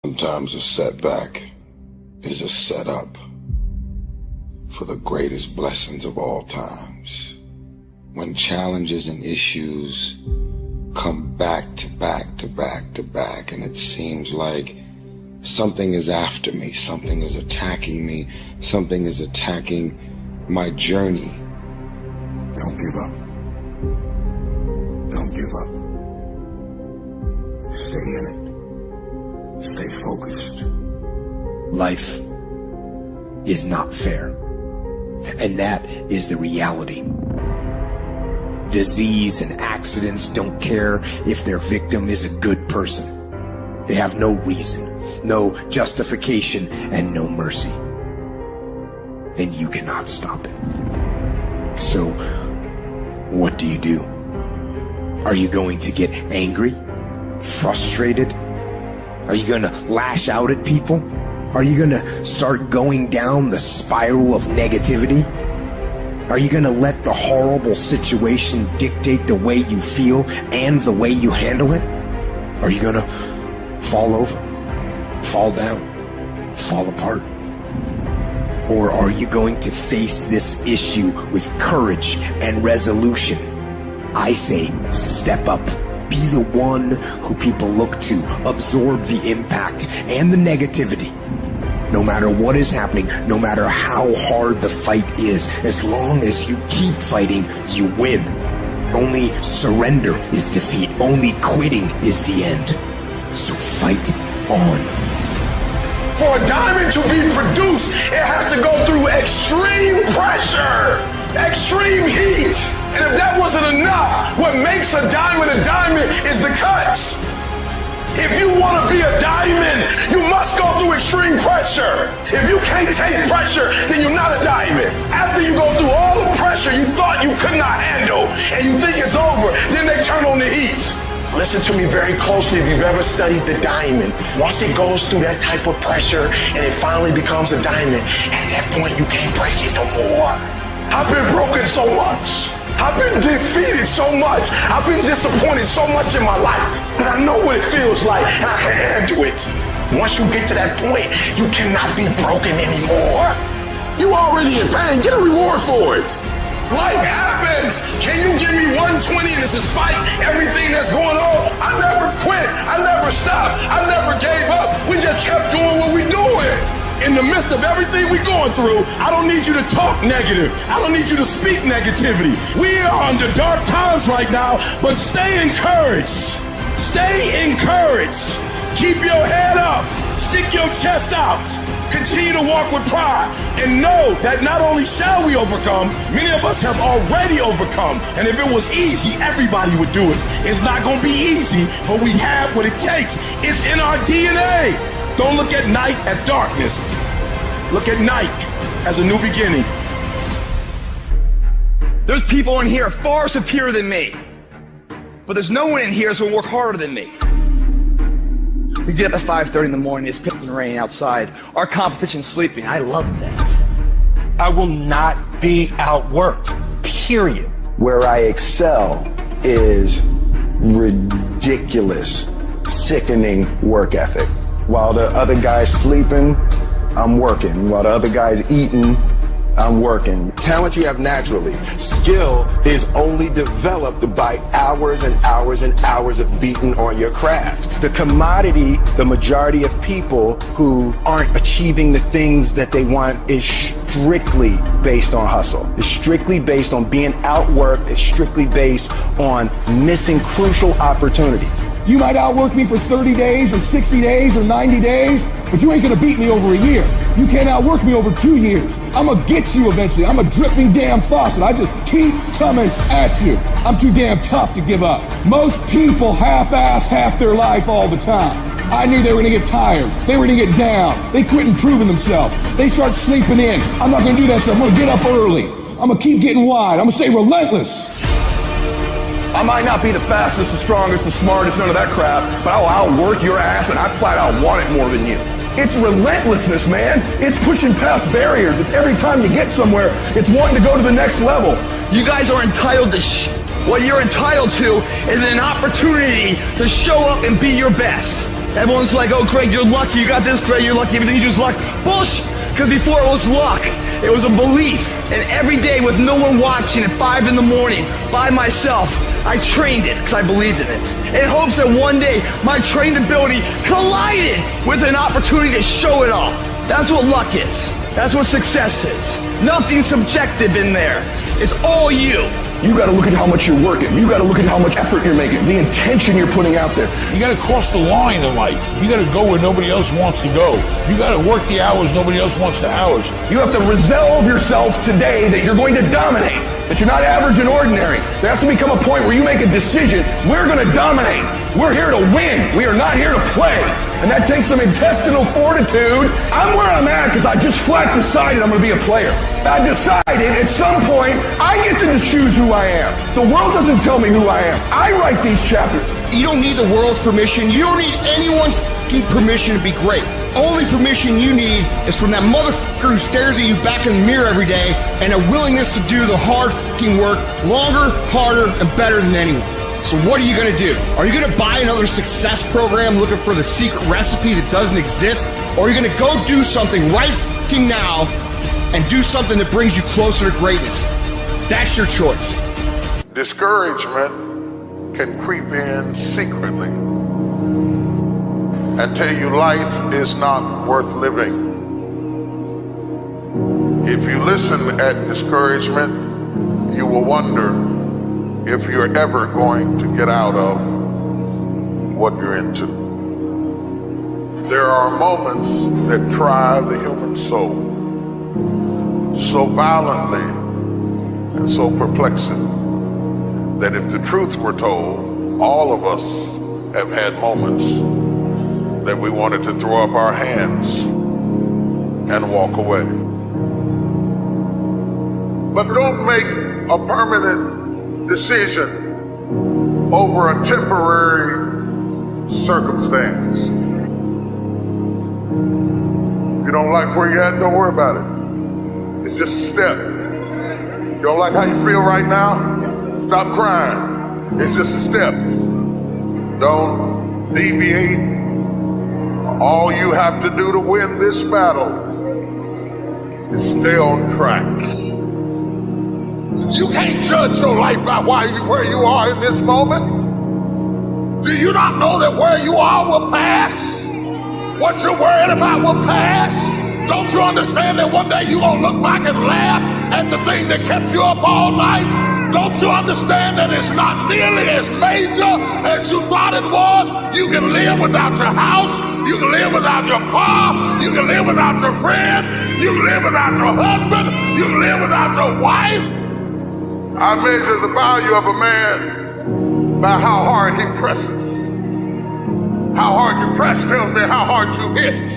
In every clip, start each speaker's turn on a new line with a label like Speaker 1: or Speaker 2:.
Speaker 1: Sometimes a setback is a setup for the greatest blessings of all times. When challenges and issues come back to back to back to back, and it seems like something is after me, something is attacking me, something is attacking my journey. Don't give up. Don't give up. Stay in it. Stay focused.
Speaker 2: Life is not fair, and that is the reality. Disease and accidents don't care if their victim is a good person. They have no reason, no justification, and no mercy. And you cannot stop it. So, what do? Are you going to get angry? Frustrated? Are you going to lash out at people? Are you going to start going down the spiral of negativity? Are you going to let the horrible situation dictate the way you feel and the way you handle it? Are you going to fall over, fall down, fall apart? Or are you going to face this issue with courage and resolution? I say step up. Be the one who people look to. Absorb the impact and the negativity. No matter what is happening, no matter how hard the fight is, as long as you keep fighting, you win. Only surrender is defeat. Only quitting is the end. So fight on.
Speaker 3: For a diamond to be produced, it has to go through extreme pressure, extreme heat. And if that wasn't enough, what makes a diamond is the cuts. If you want to be a diamond, you must go through extreme pressure. If you can't take pressure, then you're not a diamond. After you go through all the pressure you thought you could not handle, and you think it's over, then they turn on the heat. Listen to me very closely if you've ever studied the diamond. Once it goes through that type of pressure and it finally becomes a diamond, at that point you can't break it no more. I've been broken so much. I've been defeated so much. I've been disappointed so much in my life that I know what it feels like and I can handle it. Once you get to that point, you cannot be broken anymore. You already in pain. Get a reward for it. Life happens. Can you give me 120 and it's despite everything that's going on? I never quit. I never stopped. I never gave up. We just kept doing what we're doing. In the midst of everything we're going through, I don't need you to talk negative. I don't need you to speak negativity. We are under dark times right now, but stay encouraged. Stay encouraged. Keep your head up. Stick your chest out. Continue to walk with pride and know that not only shall we overcome, many of us have already overcome. And if it was easy, everybody would do it. It's not going to be easy, but we have what it takes. It's in our DNA. Don't look at night as darkness. Look at night as a new beginning.
Speaker 4: There's people in here far superior than me, but there's no one in here that's gonna work harder than me. We get up at 5:30 in the morning, it's pissing rain outside. Our competition's sleeping. I love that.
Speaker 3: I will not be outworked, period.
Speaker 5: Where I excel is ridiculous, sickening work ethic. While the other guy's sleeping, I'm working. While the other guy's eating, I'm working.
Speaker 6: Talent you have naturally. Skill is only developed by hours and hours and hours of beating on your craft.
Speaker 5: The commodity, the majority of people who aren't achieving the things that they want is strictly based on hustle. It's strictly based on being outworked. It's strictly based on missing crucial opportunities.
Speaker 7: You might outwork me for 30 days or 60 days or 90 days, but you ain't gonna beat me over a year. You can't outwork me over 2 years. I'm gonna get you eventually. I'm a dripping damn faucet. I just keep coming at you. I'm too damn tough to give up. Most people half-ass half their life all the time. I knew they were gonna get tired. They were gonna get down. They quit improving themselves. They start sleeping in. I'm not gonna do that stuff. I'm gonna get up early. I'm gonna keep getting wide. I'm gonna stay relentless.
Speaker 3: I might not be the fastest, the strongest, the smartest, none of that crap, but I'll outwork your ass and I flat out want it more than you. It's relentlessness, man. It's pushing past barriers. It's every time you get somewhere, it's wanting to go to the next level.
Speaker 4: You guys are entitled to What you're entitled to is an opportunity to show up and be your best. Everyone's like, oh, Craig, you're lucky. You got this, Craig, you're lucky. Everything you do is luck. Bullshit. Because before it was luck, it was a belief. And every day with no one watching at 5 in the morning by myself, I trained it because I believed in it. In hopes that one day my trained ability collided with an opportunity to show it off. That's what luck is. That's what success is. Nothing subjective in there. It's all you.
Speaker 3: You got to look at how much you're working. You got to look at how much effort you're making, the intention you're putting out there.
Speaker 8: You got to cross the line in life. You got to go where nobody else wants to go. You got to work the hours nobody else wants the hours.
Speaker 3: You have to resolve yourself today that you're going to dominate, that you're not average and ordinary. There has to become a point where you make a decision. We're going to dominate. We're here to win. We are not here to play. And that takes some intestinal fortitude. I'm where I'm at because I just flat decided I'm going to be a player. I decided at some point I get to choose who I am. The world doesn't tell me who I am. I write these chapters.
Speaker 9: You don't need the world's permission. You don't need anyone's permission to be great. Only permission you need is from that motherfucker who stares at you back in the mirror every day and a willingness to do the hard fucking work longer, harder, and better than anyone. So what are you going to do? Are you going to buy another success program looking for the secret recipe that doesn't exist? Or are you going to go do something right fucking now and do something that brings you closer to greatness? That's your choice.
Speaker 10: Discouragement can creep in secretly and tell you life is not worth living. If you listen at discouragement, you will wonder if you're ever going to get out of what you're into. There are moments that try the human soul so violently and so perplexing that if the truth were told, all of us have had moments that we wanted to throw up our hands and walk away. But don't make a permanent decision over a temporary circumstance. If you don't like where you're at, don't worry about it. It's just a step. You don't like how you feel right now? Stop crying. It's just a step. Don't deviate. All you have to do to win this battle is stay on track. You can't judge your life by where you are in this moment. Do you not know that where you are will pass? What you're worried about will pass? Don't you understand that one day you're going to look back and laugh at the thing that kept you up all night? Don't you understand that it's not nearly as major as you thought it was? You can live without your house. You can live without your car. You can live without your friend. You can live without your husband. You can live without your wife. I measure the value of a man by how hard he presses. How hard you press tells me how hard you hit.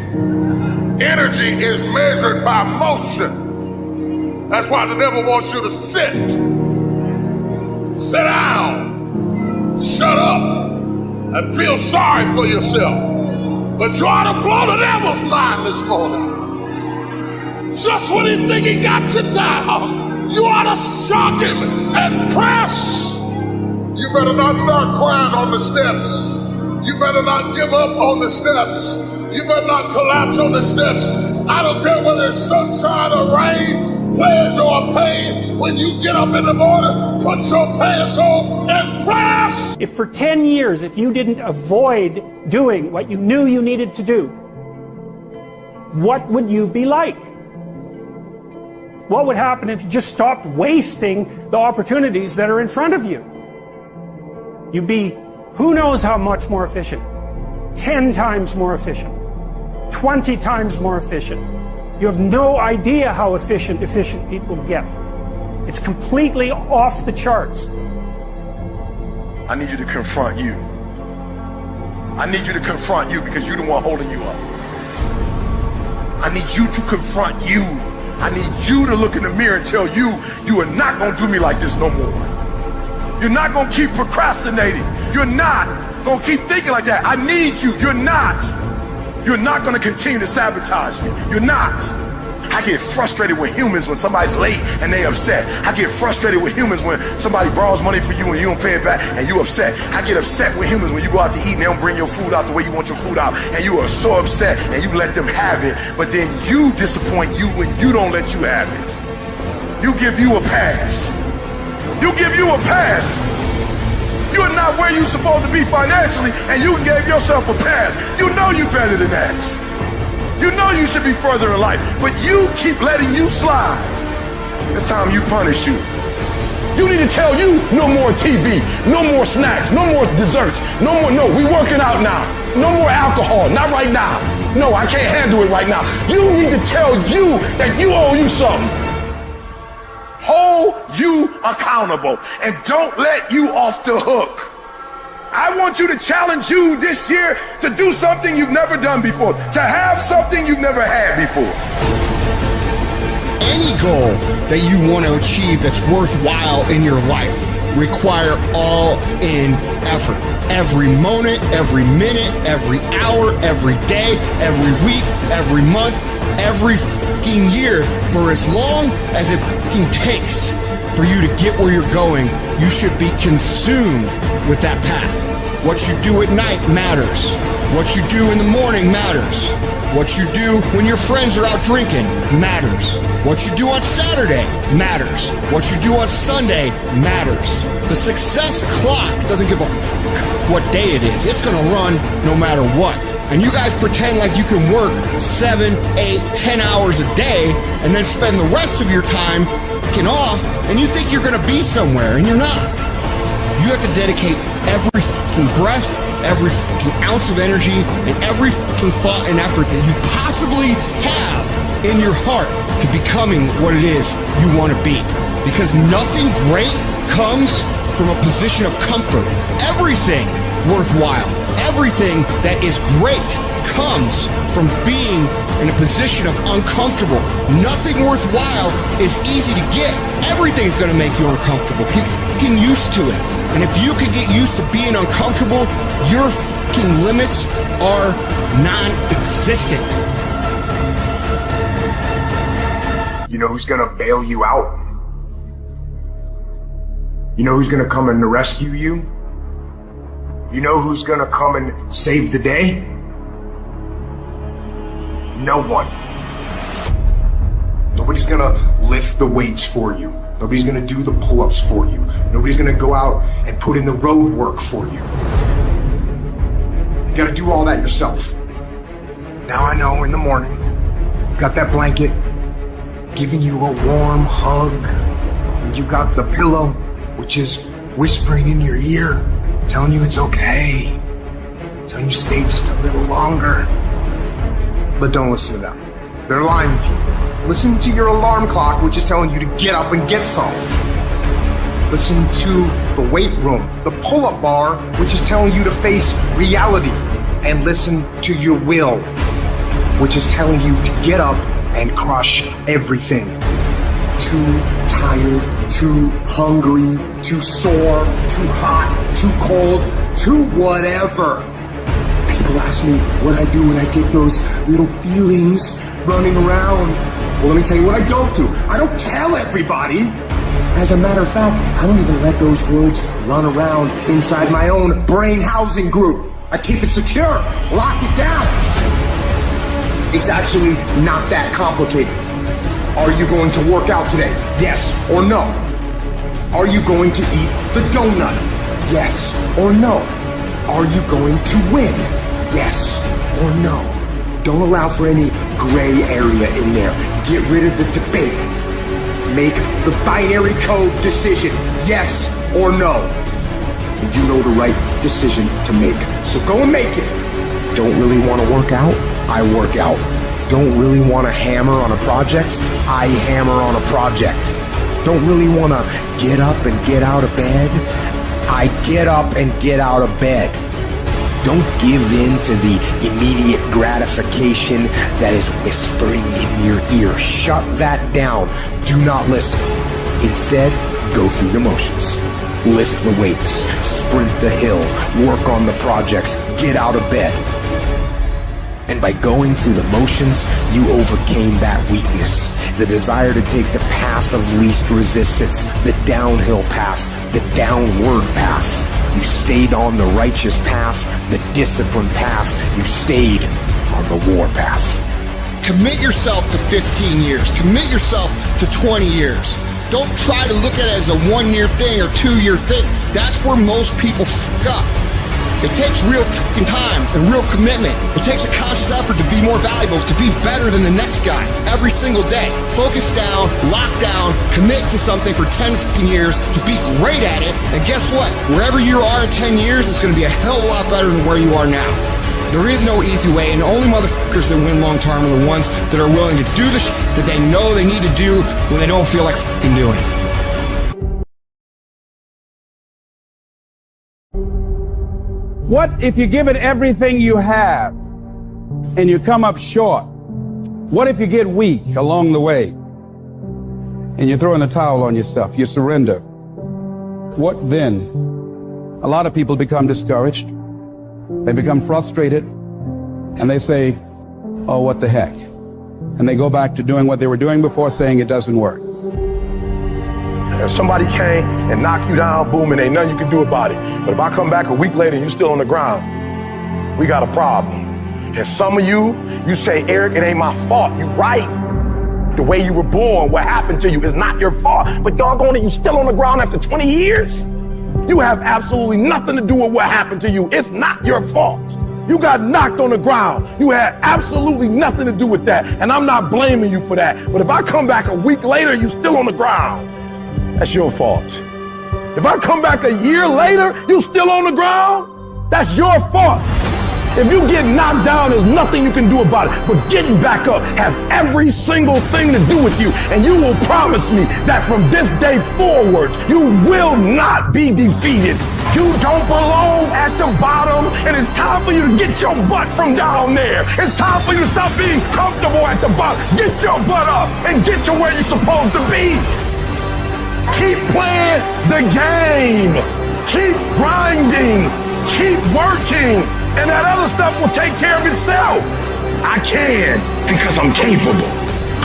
Speaker 10: Energy is measured by motion. That's why the devil wants you to sit down, shut up, and feel sorry for yourself. But you ought to blow the devil's mind this morning. Just when he think he got you down, you ought to shock him and press. You better not start crying on the steps. You better not give up on the steps. You better not collapse on the steps. I don't care whether it's sunshine or rain, pleasure or pain. When you get up in the morning, put your pants on and press.
Speaker 11: If for 10 years, if you didn't avoid doing what you knew you needed to do, what would you be like? What would happen if you just stopped wasting the opportunities that are in front of you? You'd be who knows how much more efficient. 10 times more efficient. 20 times more efficient. You have no idea how efficient people get. It's completely off the charts.
Speaker 12: I need you to confront you. I need you to confront you because you're the one holding you up. I need you to confront you. I need you to look in the mirror and tell you, you are not going to do me like this no more. You're not going to keep procrastinating. You're not going to keep thinking like that. I need you. You're not. You're not going to continue to sabotage me. You're not. I get frustrated with humans when somebody's late and they upset. I get frustrated with humans when somebody borrows money for you and you don't pay it back and you upset. I get upset with humans when you go out to eat and they don't bring your food out the way you want your food out and you are so upset and you let them have it, but then you disappoint you when you don't let you have it. You give you a pass. You give you a pass. You're not where you're supposed to be financially and you gave yourself a pass. You know you're better than that. You know you should be further in life, but you keep letting you slide. It's time you punish you.
Speaker 3: You need to tell you no more TV, no more snacks, no more desserts, no more, no, we working out now. No more alcohol, not right now. No, I can't handle it right now. You need to tell you that you owe you something.
Speaker 12: Hold you accountable and don't let you off the hook. I want you to challenge you this year to do something you've never done before, to have something you've never had before.
Speaker 9: Any goal that you want to achieve that's worthwhile in your life require all-in effort. Every moment, every minute, every hour, every day, every week, every month, every fucking year, for as long as it fucking takes for you to get where you're going, you should be consumed with that path. What you do at night matters. What you do in the morning matters. What you do when your friends are out drinking matters. What you do on Saturday matters. What you do on Sunday matters. The success clock doesn't give a fuck what day it is. It's gonna run no matter what. And you guys pretend like you can work 7, 8, 10 hours a day and then spend the rest of your time fucking off, and you think you're gonna be somewhere, and you're not. You have to dedicate every fucking breath, every fucking ounce of energy, and every fucking thought and effort that you possibly have in your heart to becoming what it is you want to be. Because nothing great comes from a position of comfort. Everything worthwhile, everything that is great comes from being in a position of uncomfortable. Nothing worthwhile is easy to get. Everything's gonna make you uncomfortable. Get fucking used to it. And if you can get used to being uncomfortable, your fucking limits are non-existent.
Speaker 2: You know who's gonna bail you out? You know who's gonna come and rescue you? You know who's gonna come and save the day? No one. Nobody's gonna lift the weights for you. Nobody's gonna do the pull-ups for you. Nobody's gonna go out and put in the road work for you. You gotta do all that yourself. Now I know in the morning, got that blanket, giving you a warm hug, and you got the pillow, which is whispering in your ear, telling you it's okay, telling you stay just a little longer. But don't listen to them. They're lying to you. Listen to your alarm clock, which is telling you to get up and get some. Listen to the weight room, the pull-up bar, which is telling you to face reality. And listen to your will, which is telling you to get up and crush everything. Too tired, too hungry, too sore, too hot, too cold, too whatever. People ask me what I do when I get those little feelings running around. Well, let me tell you what I don't do. I don't tell everybody. As a matter of fact, I don't even let those words run around inside my own brain housing group. I keep it secure, lock it down. It's actually not that complicated. Are you going to work out today? Yes or no? Are you going to eat the donut? Yes or no? Are you going to win? Yes or no? Don't allow for any gray area in there. Get rid of the debate. Make the binary code decision. Yes or no? And you know the right decision to make. So go and make it. Don't really want to work out? I work out. Don't really want to hammer on a project? I hammer on a project. Don't really want to get up and get out of bed? I get up and get out of bed. Don't give in to the immediate gratification that is whispering in your ear. Shut that down. Do not listen. Instead, go through the motions. Lift the weights, sprint the hill, work on the projects, get out of bed. And by going through the motions, you overcame that weakness, the desire to take the path of least resistance, the downhill path, the downward path. You stayed on the righteous path, the disciplined path. You stayed on the war path.
Speaker 9: Commit yourself to 15 years. Commit yourself to 20 years. Don't try to look at it as a 1-year thing or 2-year thing. That's where most people fuck up. It takes real fucking time and real commitment. It takes a conscious effort to be more valuable, to be better than the next guy every single day. Focus down, lock down, commit to something for 10 fucking years to be great at it. And guess what? Wherever you are in 10 years, it's going to be a hell of a lot better than where you are now. There is no easy way, and the only motherfuckers that win long term are the ones that are willing to do the shit that they know they need to do when they don't feel like fucking doing it.
Speaker 13: What if you give it everything you have and you come up short? What if you get weak along the way and you throw in the towel on yourself, you surrender? What then? A lot of people become discouraged. They become frustrated and they say, oh, what the heck? And they go back to doing what they were doing before, saying it doesn't work.
Speaker 12: If somebody came and knocked you down, boom, and ain't nothing you can do about it. But if I come back a week later and you're still on the ground, we got a problem. And some of you say, Eric, it ain't my fault. You right. The way you were born, what happened to you is not your fault. But doggone it, you still on the ground after 20 years? You have absolutely nothing to do with what happened to you. It's not your fault. You got knocked on the ground. You had absolutely nothing to do with that. And I'm not blaming you for that. But if I come back a week later, you still on the ground, that's your fault. If I come back a year later, you still on the ground, that's your fault. If you get knocked down, there's nothing you can do about it. But getting back up has every single thing to do with you. And you will promise me that from this day forward, you will not be defeated. You don't belong at the bottom, and it's time for you to get your butt from down there. It's time for you to stop being comfortable at the bottom. Get your butt up and get to where you're supposed to be. Keep playing the game. Keep grinding. Keep working. And that other stuff will take care of itself. I can because I'm capable.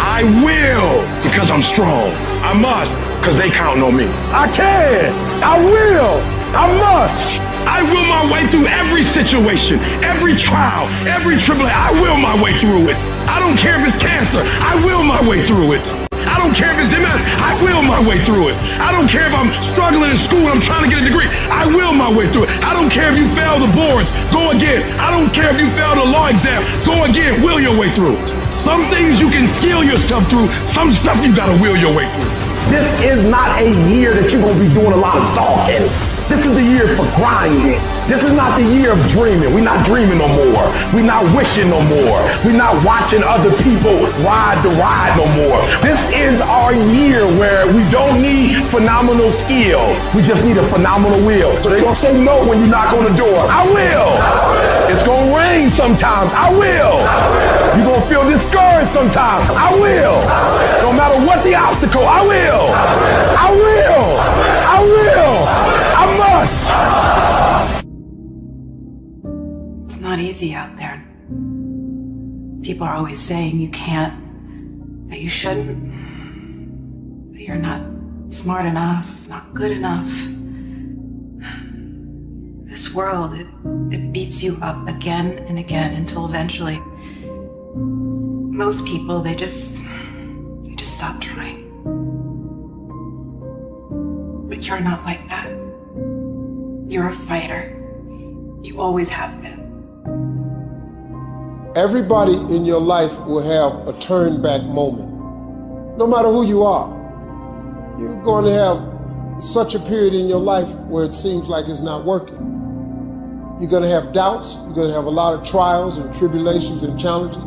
Speaker 12: I will because I'm strong. I must because they counting on me. I can. I will. I must. I will my way through every situation, every trial, every tribulation. I will my way through it. I don't care if it's cancer. I will my way through it. I don't care if it's MS, I will my way through it. I don't care if I'm struggling in school and I'm trying to get a degree, I will my way through it. I don't care if you fail the boards, go again. I don't care if you fail the law exam, go again, will your way through it. Some things you can skill yourself through, some stuff you gotta will your way through. This is not a year that you're gonna be doing a lot of talking. This is the year for grinding. This is not the year of dreaming. We're not dreaming no more. We're not wishing no more. We're not watching other people ride the ride no more. This is our year where we don't need phenomenal skill. We just need a phenomenal will. So they're going to say no when you knock on the door. I will. It's going to rain sometimes. I will. You're going to feel discouraged sometimes. I will. No matter what the obstacle, I will. I will. I will. I must.
Speaker 14: It's not easy out there. People are always saying you can't, that you shouldn't, that you're not smart enough, not good enough. This world, it beats you up again and again until eventually most people, you just stop trying. But you're not like that. You're a fighter. You always have been.
Speaker 15: Everybody in your life will have a turn back moment. No matter who you are, you're going to have such a period in your life where it seems like it's not working. You're going to have doubts. You're going to have a lot of trials and tribulations and challenges.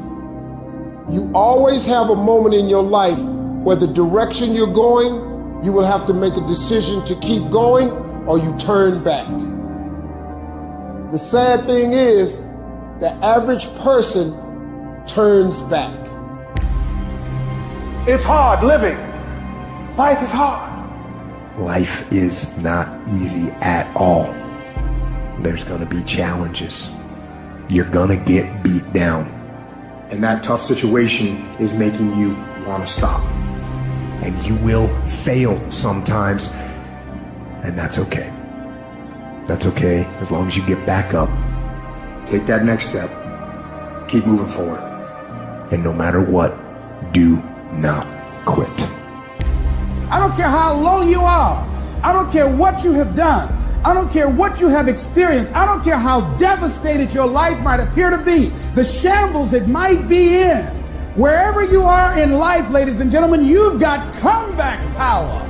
Speaker 15: You always have a moment in your life where the direction you're going, you will have to make a decision to keep going or you turn back. The sad thing is, the average person turns back.
Speaker 12: It's hard living. Life is hard.
Speaker 2: Life is not easy at all. There's gonna be challenges. You're gonna get beat down. And that tough situation is making you want to stop. And you will fail sometimes. And that's okay. That's okay as long as you get back up. Take that next step. Keep moving forward. And no matter what, do not quit.
Speaker 13: I don't care how low you are. I don't care what you have done. I don't care what you have experienced. I don't care how devastated your life might appear to be, the shambles it might be in. Wherever you are in life, ladies and gentlemen, you've got comeback power.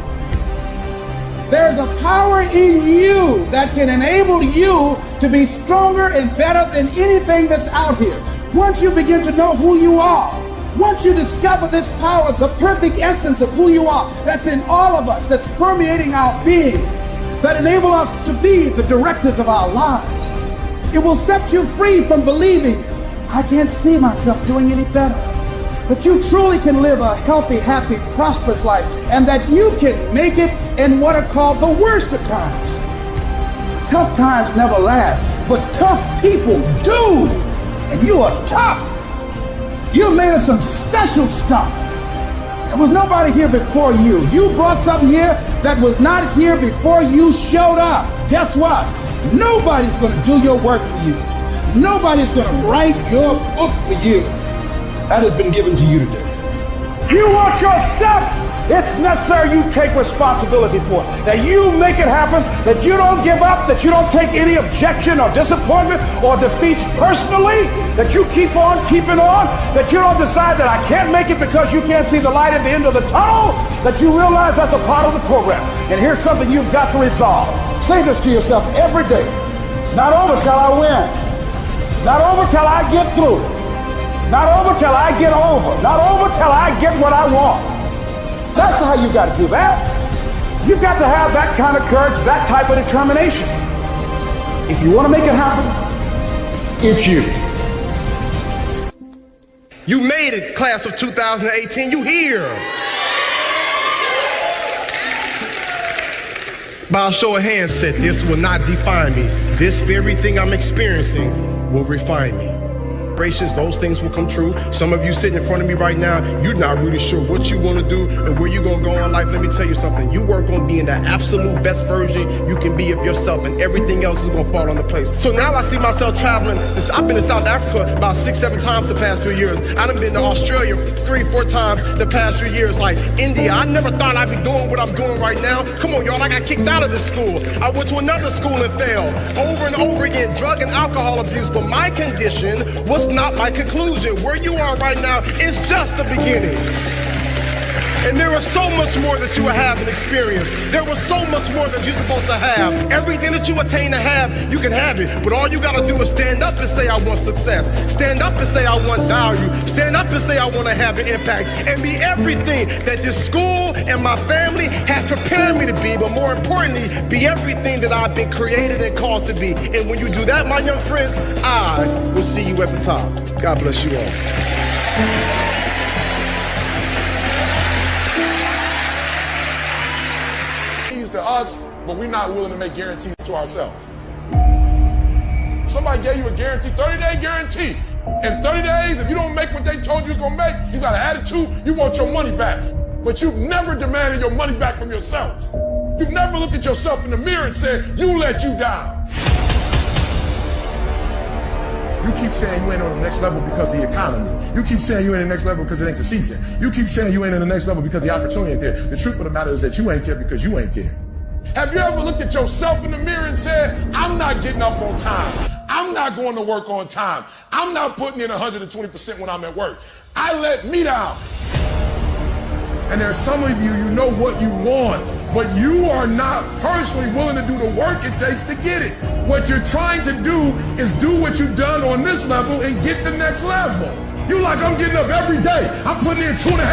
Speaker 13: There's a power in you that can enable you to be stronger and better than anything that's out here. Once you begin to know who you are, once you discover this power, the perfect essence of who you are, that's in all of us, that's permeating our being, that enable us to be the directors of our lives. It will set you free from believing, I can't see myself doing any better. That you truly can live a healthy, happy, prosperous life, and that you can make it in what are called the worst of times. Tough times never last, but tough people do. And you are tough. You're made of some special stuff. There was nobody here before you. You brought something here that was not here before you showed up. Guess what? Nobody's going to do your work for you. Nobody's going to write your book for you. That has been given to you today. You want your stuff? It's necessary you take responsibility for it. That you make it happen, that you don't give up, that you don't take any objection or disappointment or defeats personally, that you keep on keeping on, that you don't decide that I can't make it because you can't see the light at the end of the tunnel, that you realize that's a part of the program. And here's something you've got to resolve. Say this to yourself every day. Not over till I win. Not over till I get through. Not over till I get over. Not over till I get what I want. That's how you got to do that. You've got to have that kind of courage, that type of determination. If you want to make it happen, it's you.
Speaker 9: You made it, class of 2018. You here. By a show of hands said, this will not define me. This very thing I'm experiencing will refine me. Those things will come true. Some of you sitting in front of me right now, you're not really sure what you want to do and where you're going to go in life. Let me tell you something. You work on being the absolute best version you can be of yourself, and everything else is going to fall into place. So now I see myself traveling. I've been to South Africa about 6-7 times the past few years. I've been to Australia 3-4 times the past few years. Like India, I never thought I'd be doing what I'm doing right now. Come on, y'all, I got kicked out of this school. I went to another school and failed over and over again, drug and alcohol abuse. But my condition was not my conclusion. Where you are right now is just the beginning. And there is so much more that you have and experience. There was so much more that you're supposed to have. Everything that you attain to have, you can have it. But all you got to do is stand up and say, I want success. Stand up and say, I want value. Stand up and say, I want to have an impact. And be everything that this school and my family has prepared me to be. But more importantly, be everything that I've been created and called to be. And when you do that, my young friends, I will see you at the top. God bless you all.
Speaker 10: To us, but we're not willing to make guarantees to ourselves. Somebody gave you a guarantee, 30-day guarantee. In 30 days, if you don't make what they told you was gonna make, you got an attitude, you want your money back. But you've never demanded your money back from yourself. You've never looked at yourself in the mirror and said, you let you down. You keep saying you ain't on the next level because of the economy. You keep saying you ain't in the next level because it ain't the season. You keep saying you ain't in the next level because the opportunity ain't there. The truth of the matter is that you ain't there because you ain't there. Have you ever looked at yourself in the mirror and said, I'm not getting up on time. I'm not going to work on time. I'm not putting in 120% when I'm at work. I let me down. And there's some of you, you know what you want, but you are not personally willing to do the work it takes to get it. What you're trying to do is do what you've done on this level and get the next level. You like, I'm getting up every day. I'm putting in 2.5.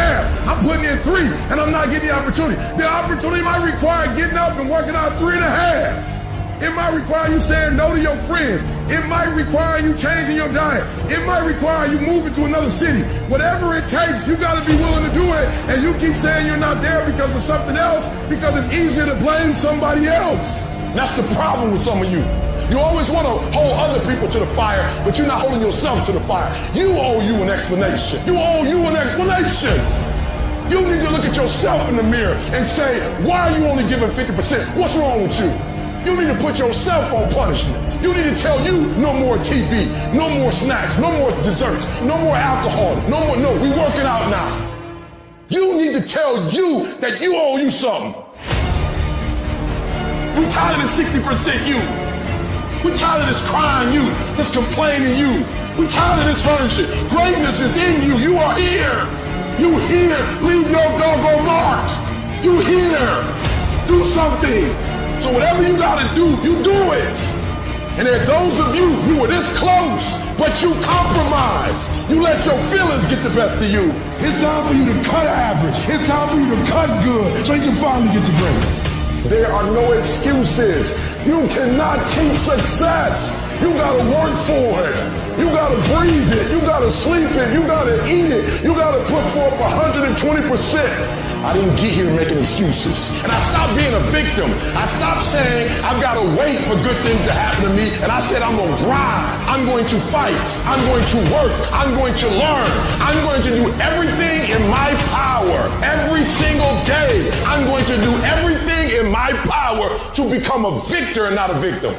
Speaker 10: I'm putting in 3, and I'm not getting the opportunity. The opportunity might require getting up and working out 3.5. It might require you saying no to your friends. It might require you changing your diet. It might require you moving to another city. Whatever it takes, you got to be willing to do it. And you keep saying you're not there because of something else, because it's easier to blame somebody else. That's the problem with some of you.
Speaker 3: You always want to hold other people to the fire, but you're not holding yourself to the fire. You owe you an explanation. You owe you an explanation. You need to look at yourself in the mirror and say, why are you only giving 50%? What's wrong with you? You need to put yourself on punishment. You need to tell you no more TV, no more snacks, no more desserts, no more alcohol, no, we working out now. You need to tell you that you owe you something. We tired of this 60% you. We tired of this crying you, this complaining you. We tired of this furniture. Greatness is in you. You are here. You here. Leave your doggone mark. You here. Do something. So whatever you gotta do, you do it. And there are those of you, you were this close, but you compromised. You let your feelings get the best of you.
Speaker 7: It's time for you to cut average. It's time for you to cut good so you can finally get to great.
Speaker 3: There are no excuses. You cannot cheat success. You gotta work for it. You gotta breathe it. You gotta sleep it. You gotta eat it. You gotta put forth 120%. I didn't get here making excuses. And I stopped being a victim. I stopped saying I've got to wait for good things to happen to me. And I said I'm going to grind. I'm going to fight. I'm going to work. I'm going to learn. I'm going to do everything in my power. Every single day, I'm going to do everything in my power to become a victor and not a victim.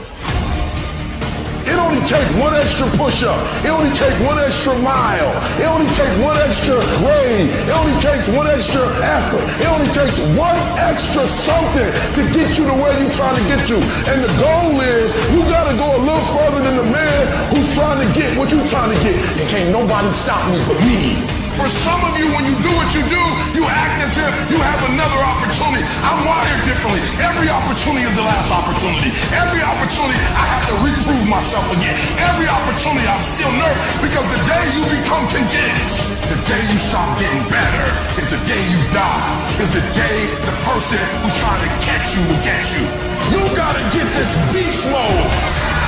Speaker 3: It only takes one extra push-up. It only takes one extra mile. It only takes one extra grade. It only takes one extra effort. It only takes one extra something to get you to where you're trying to get to. And the goal is you got to go a little further than the man who's trying to get what you're trying to get. And can't nobody stop me but me. For some of you, when you do what you do, you act as if you have another opportunity. I'm wired differently. Every opportunity is the last opportunity. Every opportunity, I have to reprove myself again. Every opportunity, I'm still nervous because the day you become content, the day you stop getting better, is the day you die. Is the day the person who's trying to catch you will get you. You gotta get this beast mode.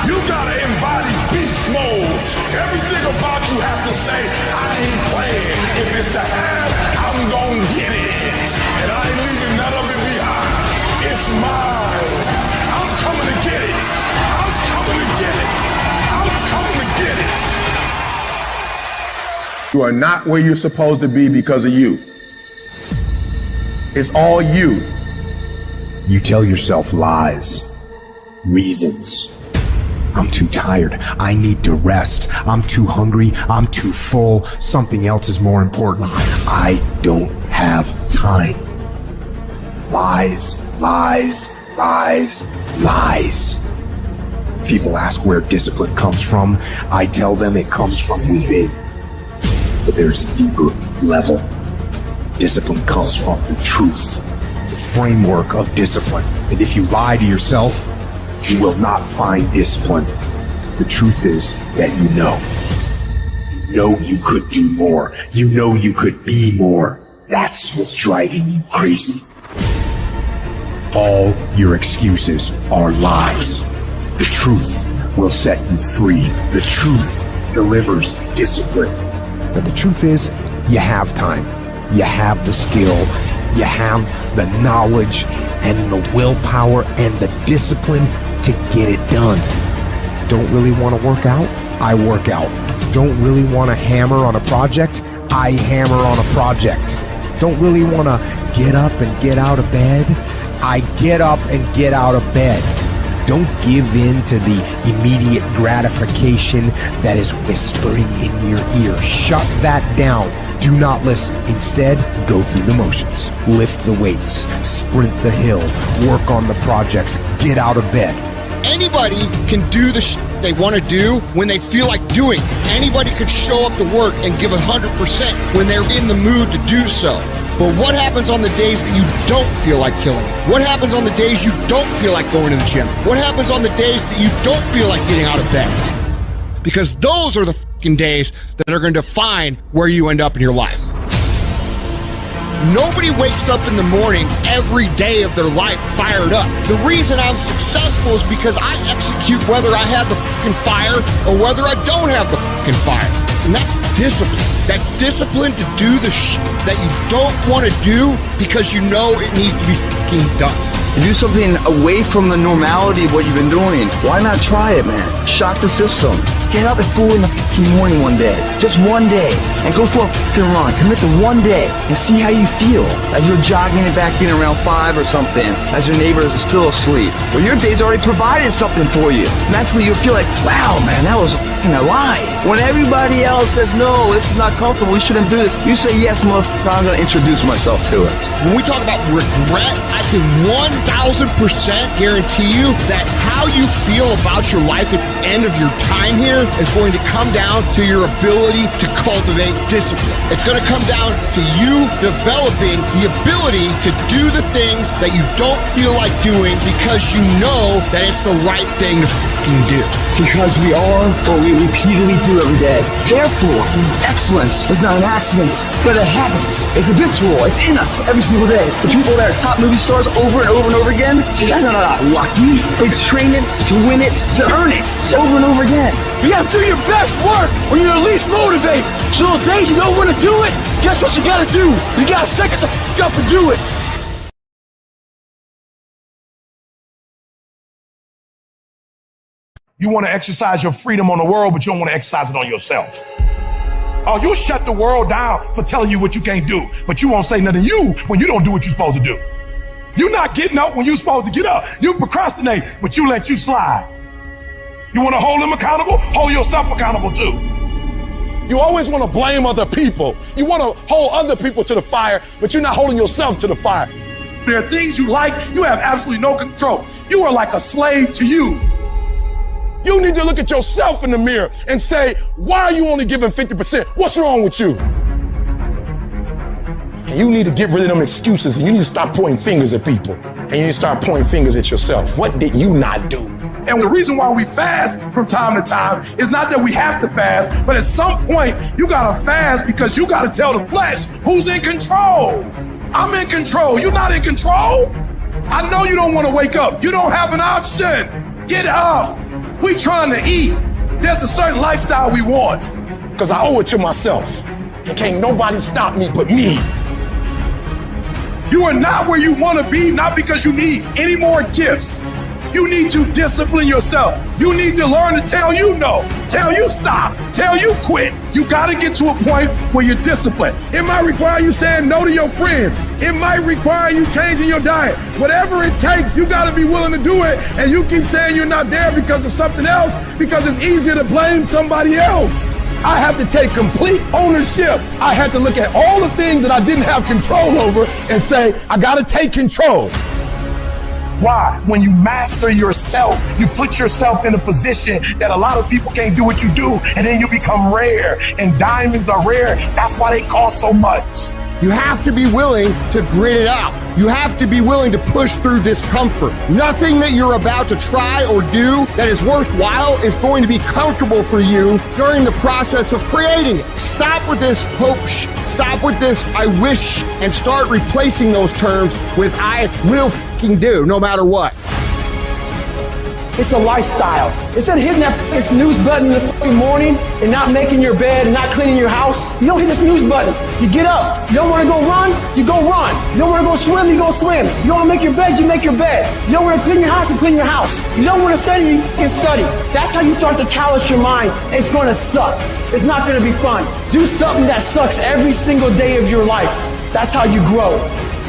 Speaker 3: You gotta embody beast mode. Everything about you has to say, I ain't playing. If it's to have, I'm gonna get it. And I ain't leaving none of it behind. It's mine. I'm coming to get it. I'm coming to get it. I'm coming to get it.
Speaker 12: You are not where you're supposed to be because of you. It's all you.
Speaker 2: You tell yourself lies, reasons. I'm too tired. I need to rest. I'm too hungry. I'm too full. Something else is more important. I don't have time. Lies, lies, lies, lies. People ask where discipline comes from. I tell them it comes from within. But there's a deeper level. Discipline comes from the truth, the framework of discipline. And if you lie to yourself, you will not find discipline. The truth is that you know you could do more. You know you could be more. That's what's driving you crazy. All your excuses are lies. The truth will set you free. The truth delivers discipline. But the truth is, you have time. You have the skill. You have the knowledge and the willpower and the discipline to get it done. Don't really want to work out? I work out. Don't really want to hammer on a project? I hammer on a project. Don't really want to get up and get out of bed? I get up and get out of bed. Don't give in to the immediate gratification that is whispering in your ear. Shut that down. Do not listen. Instead, go through the motions. Lift the weights. Sprint the hill. Work on the projects. Get out of bed.
Speaker 9: Anybody can do the shit they want to do when they feel like doing. Anybody could show up to work and give 100% when they're in the mood to do so. But what happens on the days that you don't feel like killing it? What happens on the days you don't feel like going to the gym? What happens on the days that you don't feel like getting out of bed? Because those are the fucking days that are going to define where you end up in your life. Nobody wakes up in the morning every day of their life fired up. The reason I'm successful is because I execute whether I have the fucking fire or whether I don't have the fucking fire. And that's discipline. That's discipline to do the shit that you don't want to do because you know it needs to be fucking done.
Speaker 4: and do something away from the normality of what you've been doing, why not try it, man? Shock the system. Get up at 4 in the morning one day, just one day, and go for a fucking run. Commit to one day and see how you feel as you're jogging it back in around 5 or something, as your neighbors are still asleep. Well, your day's already provided something for you. Mentally, you'll feel like, wow, man, that was fucking alive. When everybody else says, no, this is not comfortable, we shouldn't do this, you say, yes, motherfucker, I'm going to introduce myself to it.
Speaker 9: When we talk about regret, I can 1,000% guarantee you that how you feel about your life at the end of your time here is going to come down to your ability to cultivate discipline. It's going to come down to you developing the ability to do the things that you don't feel like doing because you know that it's the right thing to fucking do.
Speaker 4: Because we are what we repeatedly do every day. Therefore, excellence is not an accident, but a habit. It's habitual. It's in us every single day. The people that are top movie stars over and over and over again, they're not lucky. They train it to win it, to earn it, over and over again.
Speaker 7: You gotta do your best work when you're least motivated. So those days you don't want to do it, guess what you gotta do? You gotta suck it the f*** up and do it.
Speaker 12: You want to exercise your freedom on the world, but you don't want to exercise it on yourself. Oh, you'll shut the world down for telling you what you can't do, but you won't say nothing to you when you don't do what you're supposed to do. You're not getting up when you're supposed to get up. You procrastinate, but you let you slide. You want to hold them accountable? Hold yourself accountable too. You always want to blame other people. You want to hold other people to the fire, but you're not holding yourself to the fire. There are things you like, you have absolutely no control. You are like a slave to you. You need to look at yourself in the mirror and say, why are you only giving 50%? What's wrong with you? And you need to get rid of them excuses, and you need to stop pointing fingers at people. And you need to start pointing fingers at yourself. What did you not do? And the reason why we fast from time to time is not that we have to fast, but at some point you gotta fast because you gotta tell the flesh who's in control. I'm in control. You're not in control. I know you don't want to wake up. You don't have an option. Get up. We trying to eat. There's a certain lifestyle we want. Because I owe it to myself. And can't nobody stop me but me. You are not where you want to be, not because you need any more gifts. You need to discipline yourself. You need to learn to tell you no, tell you stop, tell you quit. You got to get to a point where you're disciplined. It might require you saying no to your friends. It might require you changing your diet. Whatever it takes, you got to be willing to do it. And you keep saying you're not there because of something else, because it's easier to blame somebody else. I have to take complete ownership. I had to look at all the things that I didn't have control over and say, I got to take control. Why? When you master yourself, you put yourself in a position that a lot of people can't do what you do, and then you become rare. And diamonds are rare. That's why they cost so much.
Speaker 9: You have to be willing to grit it out. You have to be willing to push through discomfort. Nothing that you're about to try or do that is worthwhile is going to be comfortable for you during the process of creating it. Stop with this hope, stop with this I wish, and start replacing those terms with I will fucking do, no matter what.
Speaker 7: It's a lifestyle. Instead of hitting that snooze button in the fucking morning and not making your bed and not cleaning your house, you don't hit the snooze button. You get up. You don't want to go run, you go run. You don't want to go swim, you go swim. You don't want to make your bed, you make your bed. You don't want to clean your house, you clean your house. You don't want to study, you fucking study. That's how you start to callous your mind. It's going to suck. It's not going to be fun. Do something that sucks every single day of your life. That's how you grow.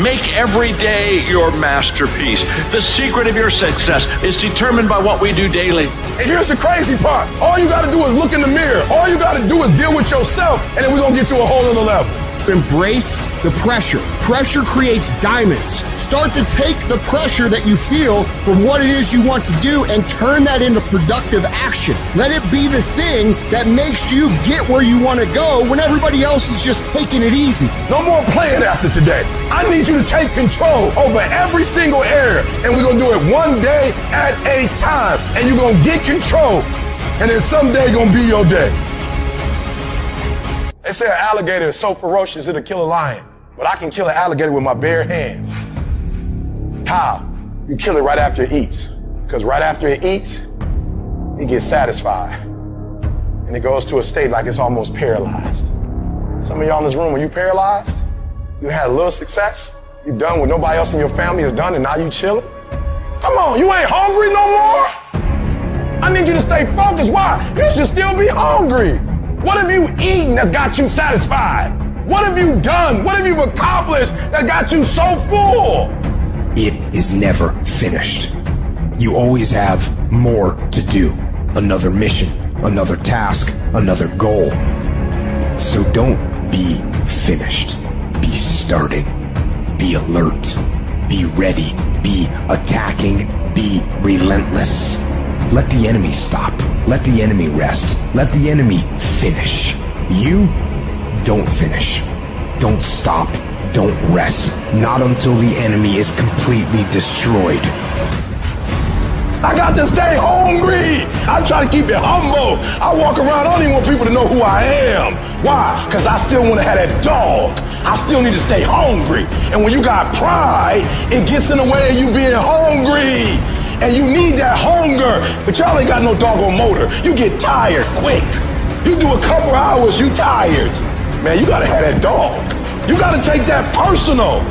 Speaker 16: Make every day your masterpiece. The secret of your success is determined by what we do daily.
Speaker 12: And here's the crazy part. All you got to do is look in the mirror. All you got to do is deal with yourself, and then we're going to get to a whole other level.
Speaker 9: Embrace the pressure. Pressure creates diamonds. Start to take the pressure that you feel from what it is you want to do and turn that into productive action. Let it be the thing that makes you get where you want to go when everybody else is just taking it easy.
Speaker 12: No more playing after today. I need you to take control over every single area, and we're going to do it one day at a time. And you're going to get control, and then someday going to be your day. They say an alligator is so ferocious it'll kill a lion, but I can kill an alligator with my bare hands. How? You kill it right after it eats, because right after it eats, it gets satisfied, and it goes to a state like it's almost paralyzed. Some of y'all in this room, are you paralyzed? You had a little success, you done what nobody else in your family has done, and now you chilling?
Speaker 3: Come on, you ain't hungry no more? I need you to stay focused. Why? You should still be hungry. What have you eaten that's got you satisfied? What have you done? What have you accomplished that got you so full?
Speaker 2: It is never finished. You always have more to do. Another mission, another task, another goal. So don't be finished. Be starting. Be alert. Be ready. Be attacking. Be relentless. Let the enemy stop. Let the enemy rest. Let the enemy finish. You don't finish. Don't stop. Don't rest. Not until the enemy is completely destroyed.
Speaker 3: I got to stay hungry. I try to keep it humble. I walk around, I don't even want people to know who I am. Why? Because I still want to have that dog. I still need to stay hungry. And when you got pride, it gets in the way of you being hungry. And you need that hunger. But y'all ain't got no doggone motor. You get tired quick. You do a couple hours, you tired. Man, you got to have that dog. You got to take that personal.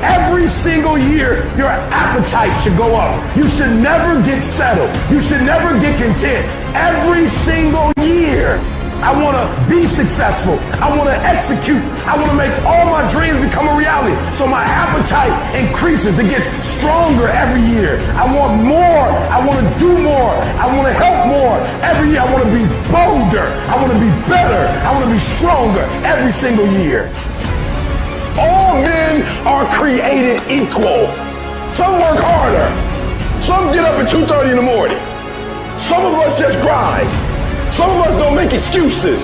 Speaker 3: Every single year, your appetite should go up. You should never get settled. You should never get content. Every single year, I want to be successful. I want to execute. I want to make all my dreams become a reality. So my appetite increases. It gets stronger every year. I want more. I want to do more. I want to help more. Every year, I want to be bolder. I want to be better. I want to be stronger every single year. All men are created equal. Some work harder. Some get up at 2:30 in the morning. Some of us just grind. Some of us don't make excuses.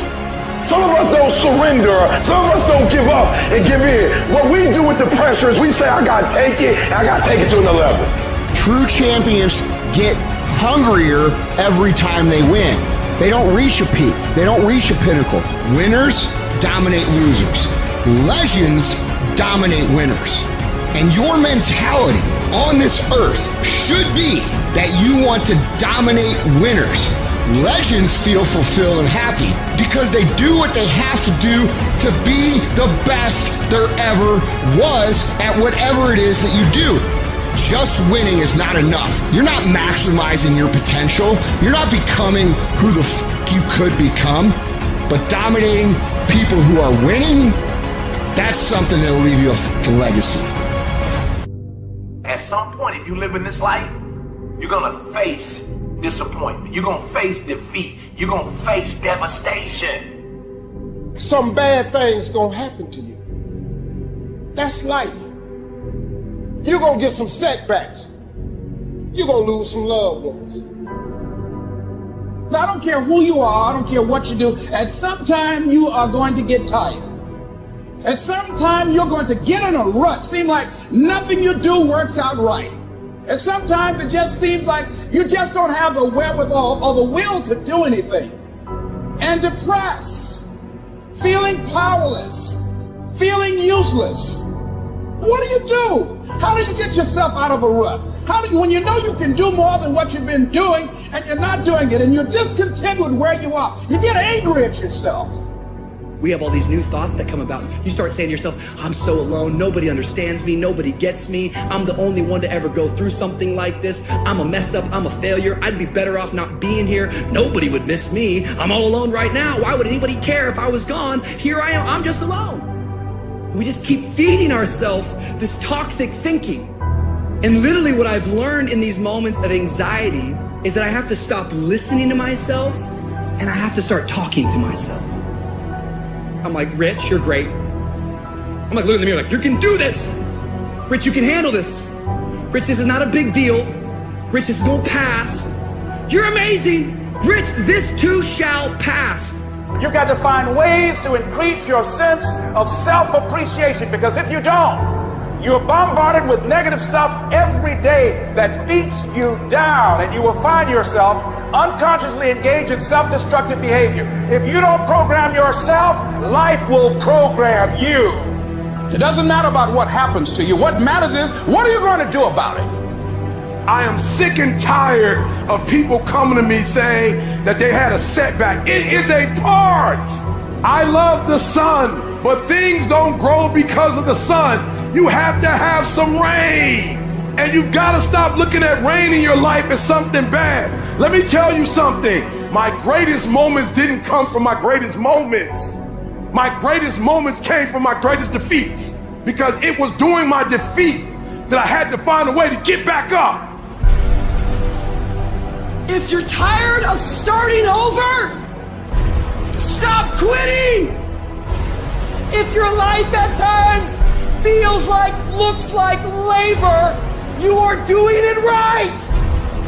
Speaker 3: Some of us don't surrender. Some of us don't give up and give in. What we do with the pressure is we say, I gotta take it, and I gotta take it to another level.
Speaker 9: True champions get hungrier every time they win. They don't reach a peak. They don't reach a pinnacle. Winners dominate losers. Legends dominate winners. And your mentality on this earth should be that you want to dominate winners. Legends feel fulfilled and happy because they do what they have to do to be the best there ever was at whatever it is that you do. Just winning is not enough. You're not maximizing your potential. You're not becoming who the f*** you could become. But dominating people who are winning, that's something that'll leave you a fucking legacy.
Speaker 17: At some point, if you live in this life, you're gonna face disappointment. You're gonna face defeat. You're gonna face devastation.
Speaker 15: Some bad things gonna happen to you. That's life. You're gonna get some setbacks. You're gonna lose some loved ones.
Speaker 18: I don't care who you are, I don't care what you do, at some time you are going to get tired. At some time you're going to get in a rut. Seem like nothing you do works out right. And sometimes it just seems like you just don't have the wherewithal or the will to do anything. And depressed, feeling powerless, feeling useless. What do? How do you get yourself out of a rut? How do you, when you know you can do more than what you've been doing and you're not doing it and you're discontent with where you are, you get angry at yourself.
Speaker 19: We have all these new thoughts that come about. You start saying to yourself, I'm so alone. Nobody understands me. Nobody gets me. I'm the only one to ever go through something like this. I'm a mess up. I'm a failure. I'd be better off not being here. Nobody would miss me. I'm all alone right now. Why would anybody care if I was gone? Here I am. I'm just alone. We just keep feeding ourselves this toxic thinking. And literally what I've learned in these moments of anxiety is that I have to stop listening to myself and I have to start talking to myself. I'm like, Rich, you're great. I'm like, look in the mirror like, you can do this. Rich, you can handle this. Rich, this is not a big deal. Rich, this is gonna pass. You're amazing. Rich, this too shall pass.
Speaker 18: You've got to find ways to increase your sense of self-appreciation, because if you don't, you're bombarded with negative stuff every day that beats you down, and you will find yourself unconsciously engaged in self-destructive behavior. If you don't program yourself, life will program you. It doesn't matter about what happens to you. What matters is, what are you going to do about it?
Speaker 3: I am sick and tired of people coming to me saying that they had a setback. It is a part. I love the sun, but things don't grow because of the sun. You have to have some rain. And you've got to stop looking at rain in your life as something bad. Let me tell you something. My greatest moments didn't come from my greatest moments. My greatest moments came from my greatest defeats, because it was during my defeat that I had to find a way to get back up.
Speaker 20: If you're tired of starting over, stop quitting. If your life at times feels like, looks like labor, you are doing it right.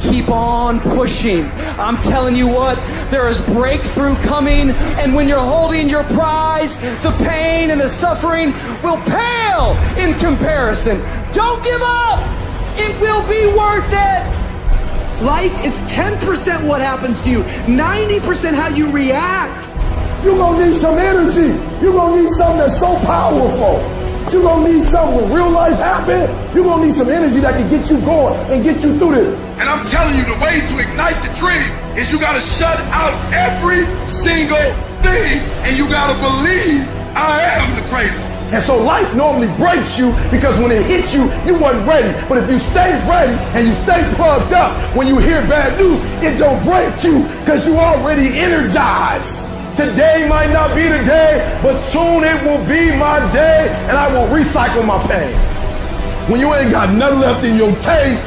Speaker 20: Keep on pushing. I'm telling you what, there is breakthrough coming, and when you're holding your prize, the pain and the suffering will pale in comparison. Don't give up. It will be worth it.
Speaker 18: Life is 10% what happens to you, 90% how you react.
Speaker 7: You're gonna need some energy. You're gonna need something that's so powerful. You're gonna need something when real life happens. You're gonna need some energy that can get you going and get you through this.
Speaker 3: And I'm telling you, the way to ignite the dream is you gotta shut out every single thing, and you gotta believe I am the greatest.
Speaker 7: And so life normally breaks you because when it hits you, you wasn't ready. But if you stay ready and you stay plugged up, when you hear bad news, it don't break you because you already energized. Today might not be the day, but soon it will be my day, and I will recycle my pain.
Speaker 3: When you ain't got nothing left in your tank,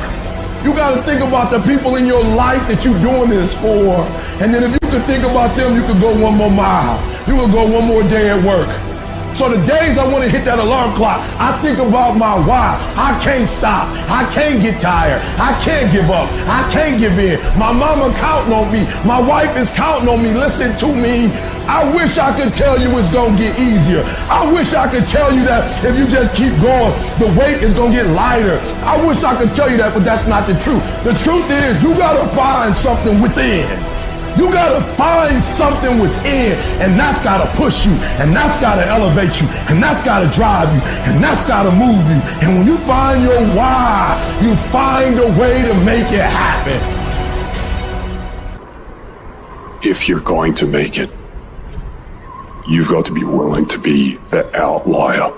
Speaker 3: you got to think about the people in your life that you're doing this for. And then if you could think about them, you could go one more mile. You could go one more day at work. So the days I want to hit that alarm clock, I think about my why. I can't stop. I can't get tired. I can't give up. I can't give in. My mama counting on me. My wife is counting on me. Listen to me. I wish I could tell you it's going to get easier. I wish I could tell you that if you just keep going, the weight is going to get lighter. I wish I could tell you that, but that's not the truth. The truth is you got to find something within. You gotta find something within, and that's gotta push you, and that's gotta elevate you, and that's gotta drive you, and that's gotta move you. And when you find your why, you find a way to make it happen.
Speaker 21: If you're going to make it, you've got to be willing to be the outlier,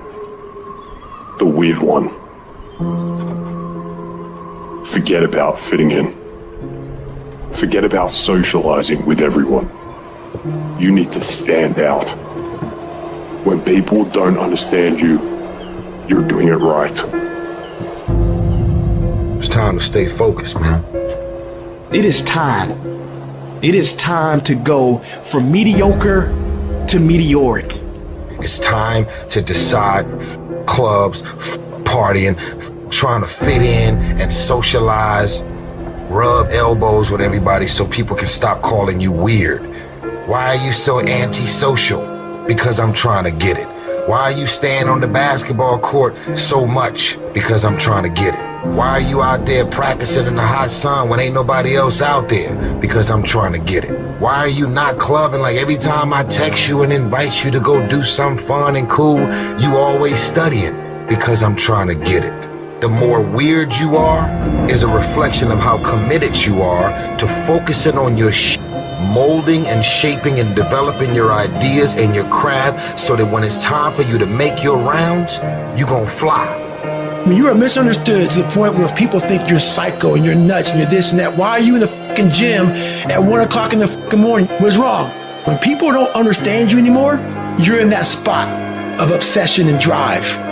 Speaker 21: the weird one. Forget about fitting in. Forget about socializing with everyone. You need to stand out. When people don't understand you, you're doing it right.
Speaker 2: It's time to stay focused, man.
Speaker 9: It is time. It is time to go from mediocre to meteoric.
Speaker 2: It's time to decide clubs, partying, trying to fit in and socialize. Rub elbows with everybody so people can stop calling you weird. Why are you so antisocial? Because I'm trying to get it. Why are you staying on the basketball court so much? Because I'm trying to get it. Why are you out there practicing in the hot sun when ain't nobody else out there? Because I'm trying to get it. Why are you not clubbing like every time I text you and invite you to go do something fun and cool, you always studying? Because I'm trying to get it. The more weird you are is a reflection of how committed you are to focusing on your molding and shaping and developing your ideas and your craft so that when it's time for you to make your rounds, you gon' fly.
Speaker 22: When you are misunderstood to the point where if people think you're psycho and you're nuts and you're this and that, why are you in the fucking gym at 1 o'clock in the fucking morning? What's wrong? When people don't understand you anymore, you're in that spot of obsession and drive.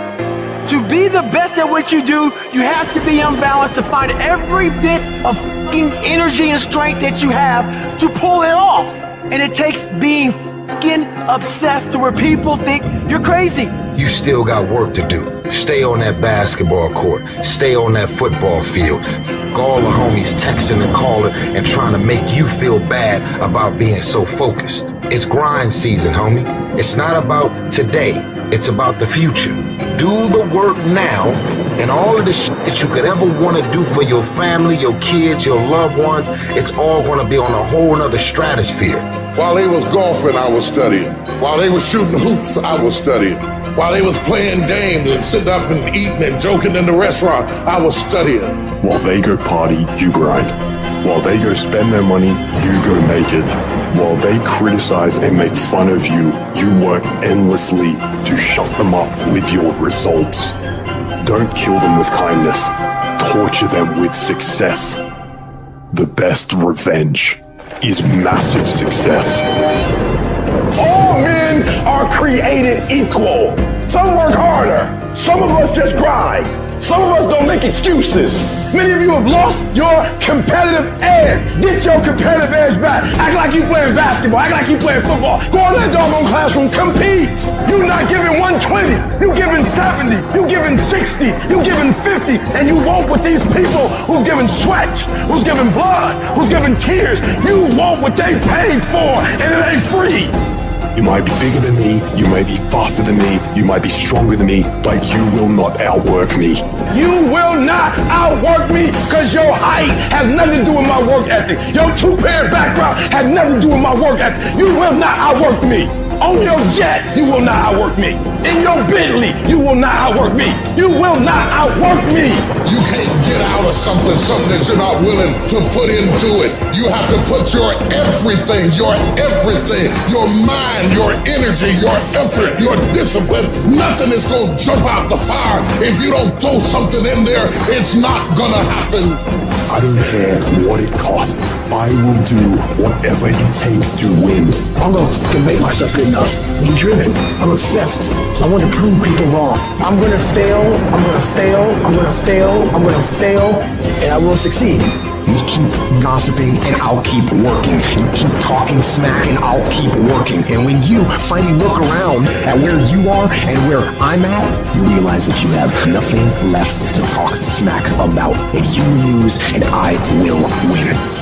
Speaker 17: To be the best at what you do, you have to be unbalanced to find every bit of fucking energy and strength that you have to pull it off. And it takes being fucking obsessed to where people think you're crazy.
Speaker 2: You still got work to do. Stay on that basketball court. Stay on that football field. All the homies texting and calling and trying to make you feel bad about being so focused. It's grind season, homie. It's not about today. It's about the future. Do the work now, and all of the shit that you could ever want to do for your family, your kids, your loved ones, it's all going to be on a whole nother stratosphere.
Speaker 10: While they was golfing, I was studying. While they was shooting hoops, I was studying. While they was playing games and sitting up and eating and joking in the restaurant, I was studying.
Speaker 21: While they go party, you grind. While they go spend their money, you go make it. While they criticize and make fun of you, you work endlessly to shut them up with your results. Don't kill them with kindness. torture them with success. The best revenge is massive success.
Speaker 3: All men are created equal. Some work harder. Some of us just grind. Some of us don't make excuses. Many of you have lost your competitive edge. Get your competitive edge back. Act like you playing basketball. Act like you playing football. Go in that doggone classroom. Compete. You're not giving 120. You're giving 70. You're giving 60. You're giving 50. And you want what these people who've given sweat, who's given blood, who's given tears, you want what they paid for, and it ain't free.
Speaker 21: You might be bigger than me, you might be faster than me, you might be stronger than me, but you will not outwork me.
Speaker 3: You will not outwork me because your height has nothing to do with my work ethic. Your two-parent background has nothing to do with my work ethic. You will not outwork me. On your jet, you will not outwork me. In your Bentley, you will not outwork me. You will not outwork me.
Speaker 10: You can't get out of something that you're not willing to put into it. You have to put your everything, your mind, your energy, your effort, your discipline. Nothing is going to jump out the fire. If you don't throw something in there, it's not going to happen.
Speaker 21: I don't care what it costs. I will do whatever it takes to win.
Speaker 22: I'm gonna fucking make myself good enough. I'm driven. I'm obsessed. I want to prove people wrong. I'm gonna fail. I'm gonna fail. I'm gonna fail. I'm gonna fail. And I will succeed.
Speaker 2: You keep gossiping and I'll keep working. You keep talking smack and I'll keep working. And when you finally look around at where you are and where I'm at, you realize that you have nothing left to talk smack about. And you lose and I will win.